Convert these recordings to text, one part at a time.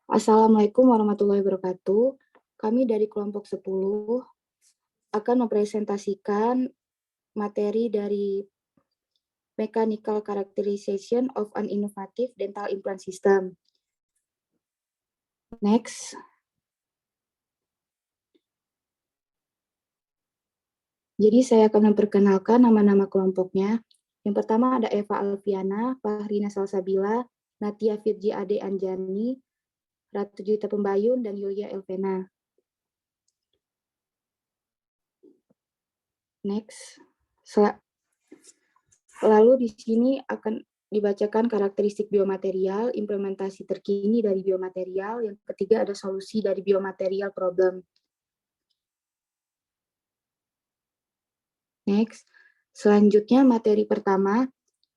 Assalamualaikum warahmatullahi wabarakatuh. Kami dari kelompok 10 akan mempresentasikan materi dari Mechanical Characterization of an Innovative Dental Implant System. Next. Jadi saya akan memperkenalkan nama-nama kelompoknya. Yang pertama ada Eva Alfiana, Fahrina Salsabila, Natia Firji Ade Anjani, Ratu Juwita Pembayun, dan Yulia Elvena. Next. Lalu di sini akan dibacakan karakteristik biomaterial, implementasi terkini dari biomaterial, yang ketiga ada solusi dari biomaterial problem. Next. Selanjutnya materi pertama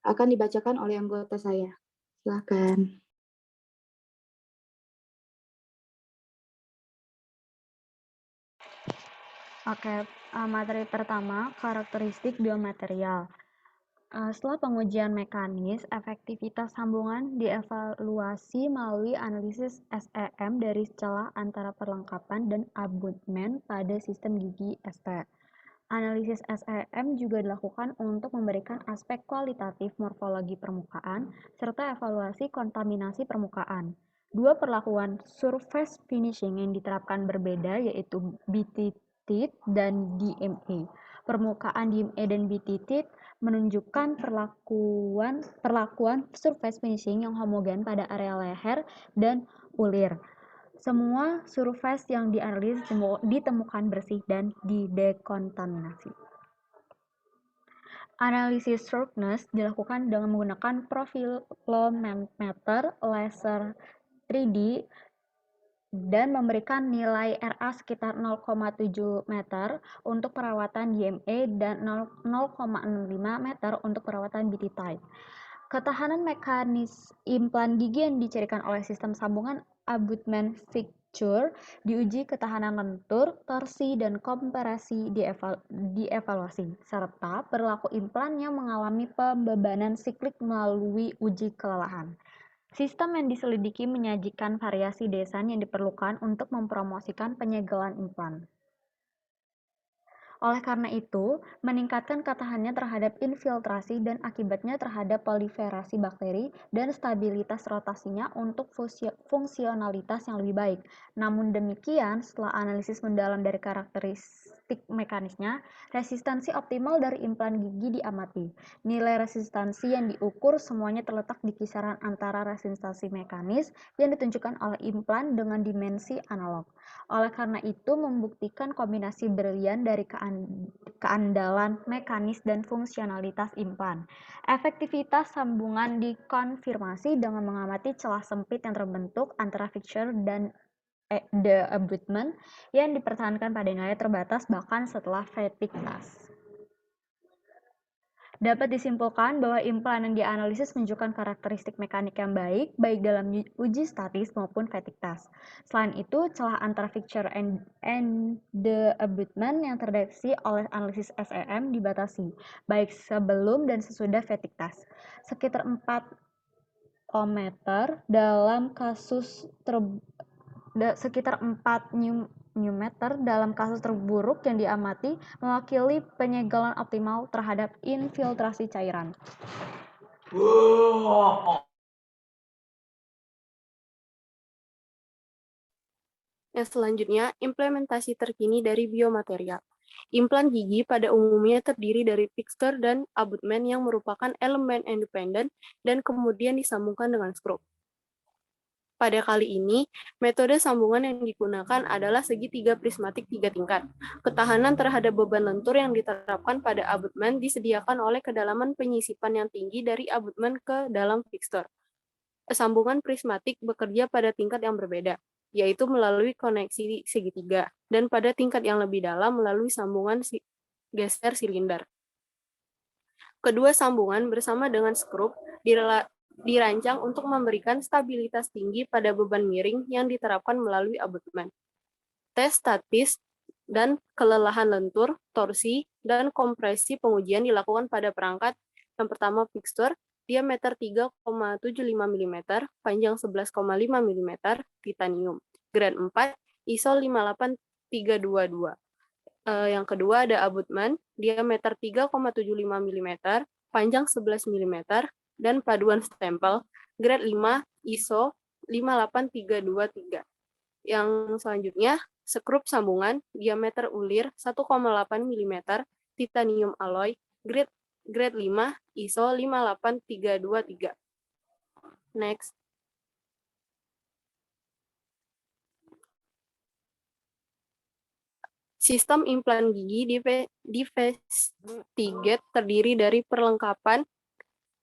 akan dibacakan oleh anggota saya. Silakan. Oke, materi pertama, karakteristik biomaterial. Setelah pengujian mekanis, efektivitas sambungan dievaluasi melalui analisis SEM dari celah antara perlengkapan dan abutmen pada sistem gigi ST. Analisis SEM juga dilakukan untuk memberikan aspek kualitatif morfologi permukaan serta evaluasi kontaminasi permukaan. Dua perlakuan surface finishing yang diterapkan berbeda yaitu BT-TIT dan DMA. Permukaan DMA dan BT-TIT menunjukkan perlakuan surface finishing yang homogen pada area leher dan ulir. Semua surface yang dianalisis ditemukan bersih dan didekontaminasi. Analisis sharpness dilakukan dengan menggunakan profilometer laser 3D dan memberikan nilai RA sekitar 0,7 meter untuk perawatan DMA dan 0,65 meter untuk perawatan BT type. Ketahanan mekanis implan gigi yang dicirikan oleh sistem sambungan abutment fixture diuji ketahanan lentur, torsi, dan kompresi dievaluasi, serta perilaku implan yang mengalami pembebanan siklik melalui uji kelelahan. Sistem yang diselidiki menyajikan variasi desain yang diperlukan untuk mempromosikan penyegelan implan. Oleh karena itu, meningkatkan ketahanannya terhadap infiltrasi dan akibatnya terhadap proliferasi bakteri dan stabilitas rotasinya untuk fungsionalitas yang lebih baik. Namun demikian, setelah analisis mendalam dari karakteristik mekanisnya, resistansi optimal dari implan gigi diamati. Nilai resistansi yang diukur semuanya terletak di kisaran antara resistansi mekanis yang ditunjukkan oleh implan dengan dimensi analog. Oleh karena itu, membuktikan kombinasi brilian dari keandalan mekanis dan fungsionalitas implan. Efektivitas sambungan dikonfirmasi dengan mengamati celah sempit yang terbentuk antara fixture dan the abutment yang dipertahankan pada nilai terbatas bahkan setelah fatigue-tas. Dapat disimpulkan bahwa implan yang dianalisis menunjukkan karakteristik mekanik yang baik, baik dalam uji statis maupun fatigue-tas. Selain itu, celah antara fixture and the abutment yang terdeteksi oleh analisis SEM dibatasi, baik sebelum dan sesudah fatigue-tas. Sekitar 4 meter dalam kasus sekitar 4 nanometer dalam kasus terburuk yang diamati mewakili penyegelan optimal terhadap infiltrasi cairan. Yang selanjutnya, implementasi terkini dari biomaterial. Implan gigi pada umumnya terdiri dari fixture dan abutment yang merupakan elemen independen dan kemudian disambungkan dengan skru. Pada kali ini, metode sambungan yang digunakan adalah segitiga prismatik 3 tingkat. Ketahanan terhadap beban lentur yang diterapkan pada abutment disediakan oleh kedalaman penyisipan yang tinggi dari abutment ke dalam fixture. Sambungan prismatik bekerja pada tingkat yang berbeda, yaitu melalui koneksi segitiga, dan pada tingkat yang lebih dalam melalui sambungan geser silinder. Kedua sambungan bersama dengan skrup dirancang untuk memberikan stabilitas tinggi pada beban miring yang diterapkan melalui abutment. Tes statis dan kelelahan lentur, torsi, dan kompresi pengujian dilakukan pada perangkat yang pertama fixture, diameter 3,75 mm, panjang 11,5 mm, titanium. Grade 4, ISO 58322. Yang kedua ada abutmen, diameter 3,75 mm, panjang 11 mm, dan paduan stempel, grade 5, ISO 58323. Yang selanjutnya, skrup sambungan, diameter ulir 1,8 mm, titanium alloy, grade 5, ISO 58323. Next. Sistem implan gigi Divestigate terdiri dari perlengkapan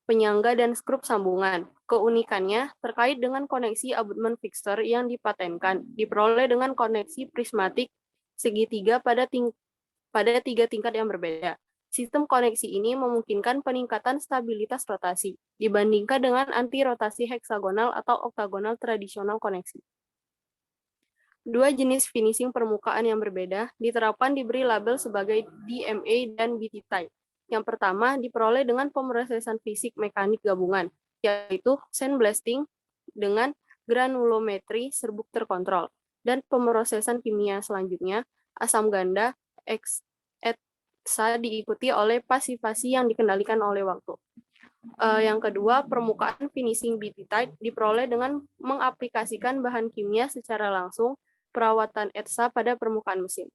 penyangga dan skrup sambungan. Keunikannya terkait dengan koneksi abutment fixture yang dipatenkan, diperoleh dengan koneksi prismatik segitiga pada 3 tingkat yang berbeda. Sistem koneksi ini memungkinkan peningkatan stabilitas rotasi dibandingkan dengan anti-rotasi heksagonal atau oktagonal tradisional koneksi. Dua jenis finishing permukaan yang berbeda diterapkan diberi label sebagai DMA dan BT type. Yang pertama diperoleh dengan pemrosesan fisik mekanik gabungan, yaitu sandblasting dengan granulometri serbuk terkontrol, dan pemrosesan kimia selanjutnya, asam ganda EXA diikuti oleh pasivasi yang dikendalikan oleh waktu. Yang kedua, permukaan finishing BT type diperoleh dengan mengaplikasikan bahan kimia secara langsung perawatan ETSA pada permukaan mesin.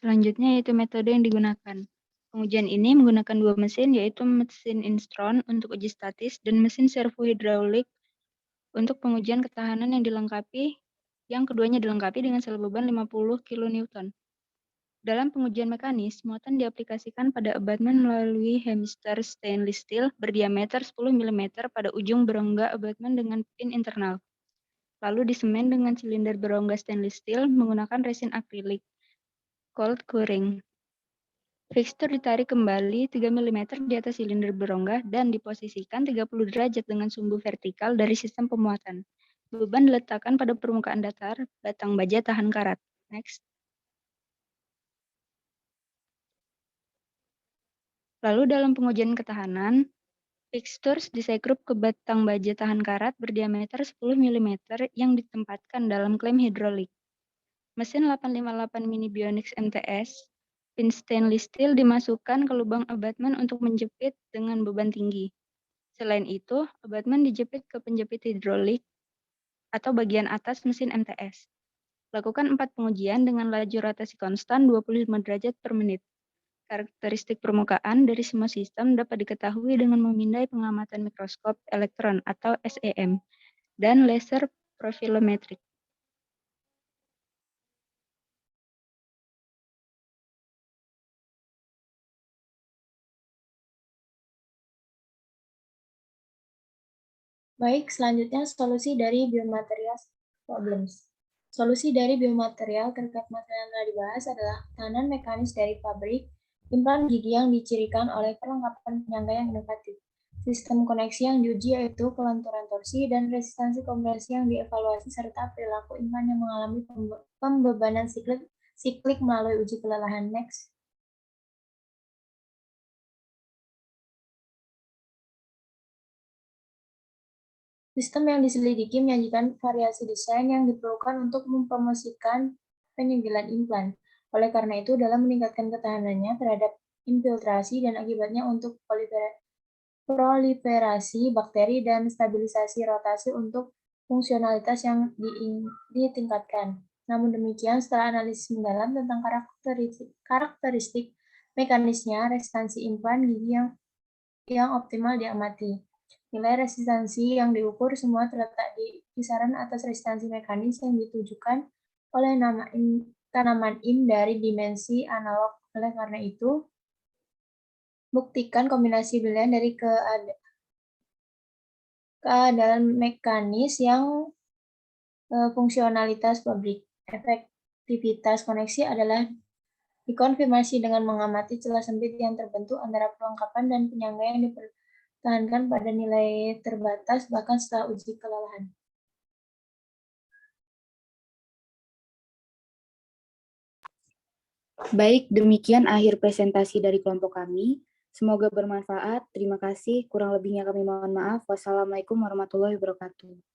Selanjutnya yaitu metode yang digunakan. Pengujian ini menggunakan dua mesin, yaitu mesin Instron untuk uji statis dan mesin servohidraulik untuk pengujian ketahanan yang keduanya dilengkapi dengan sel beban 50 kN. Dalam pengujian mekanis, muatan diaplikasikan pada abutment melalui hemister stainless steel berdiameter 10 mm pada ujung berongga abutment dengan pin internal. Lalu disemen dengan silinder berongga stainless steel menggunakan resin akrilik, cold curing. Fixture ditarik kembali 3 mm di atas silinder berongga dan diposisikan 30 derajat dengan sumbu vertikal dari sistem pemuatan. Beban diletakkan pada permukaan datar, batang baja tahan karat. Next. Lalu dalam pengujian ketahanan, fixtures disekrup ke batang baja tahan karat berdiameter 10 mm yang ditempatkan dalam klem hidrolik. Mesin 858 Mini Bionix MTS, pin stainless steel dimasukkan ke lubang abutment untuk menjepit dengan beban tinggi. Selain itu, abutment dijepit ke penjepit hidrolik atau bagian atas mesin MTS. Lakukan 4 pengujian dengan laju rotasi konstan 25 derajat per menit. Karakteristik permukaan dari semua sistem dapat diketahui dengan memindai pengamatan mikroskop elektron atau SEM dan laser profilometrik. Baik, selanjutnya solusi dari biomaterial problems. Solusi dari biomaterial terkait masalah yang telah dibahas adalah ketahanan mekanis dari pabrik, implan gigi yang dicirikan oleh perlengkapan penyangga yang inovatif, sistem koneksi yang diuji yaitu kelenturan torsi, dan resistansi kompresi yang dievaluasi, serta perilaku implan yang mengalami pembebanan siklik melalui uji kelelahan. Next. Sistem yang diselidiki menyajikan variasi desain yang diperlukan untuk mempromosikan penyegelan implan. Oleh karena itu, dalam meningkatkan ketahanannya terhadap infiltrasi dan akibatnya untuk proliferasi bakteri dan stabilisasi rotasi untuk fungsionalitas yang ditingkatkan. Namun demikian, setelah analisis mendalam tentang karakteristik mekanisnya, resistansi implan gigi yang optimal diamati. Nilai resistansi yang diukur semua terletak di kisaran atas resistansi mekanis yang ditujukan oleh tanaman in dari dimensi analog. Oleh karena itu, buktikan kombinasi pilihan dari keadaan mekanis yang fungsionalitas pabrik. Efektivitas koneksi adalah dikonfirmasi dengan mengamati celah sempit yang terbentuk antara perlengkapan dan penyangga yang dipertahankan pada nilai terbatas bahkan setelah uji kelelahan. Baik, demikian akhir presentasi dari kelompok kami. Semoga bermanfaat. Terima kasih. Kurang lebihnya kami mohon maaf. Wassalamualaikum warahmatullahi wabarakatuh.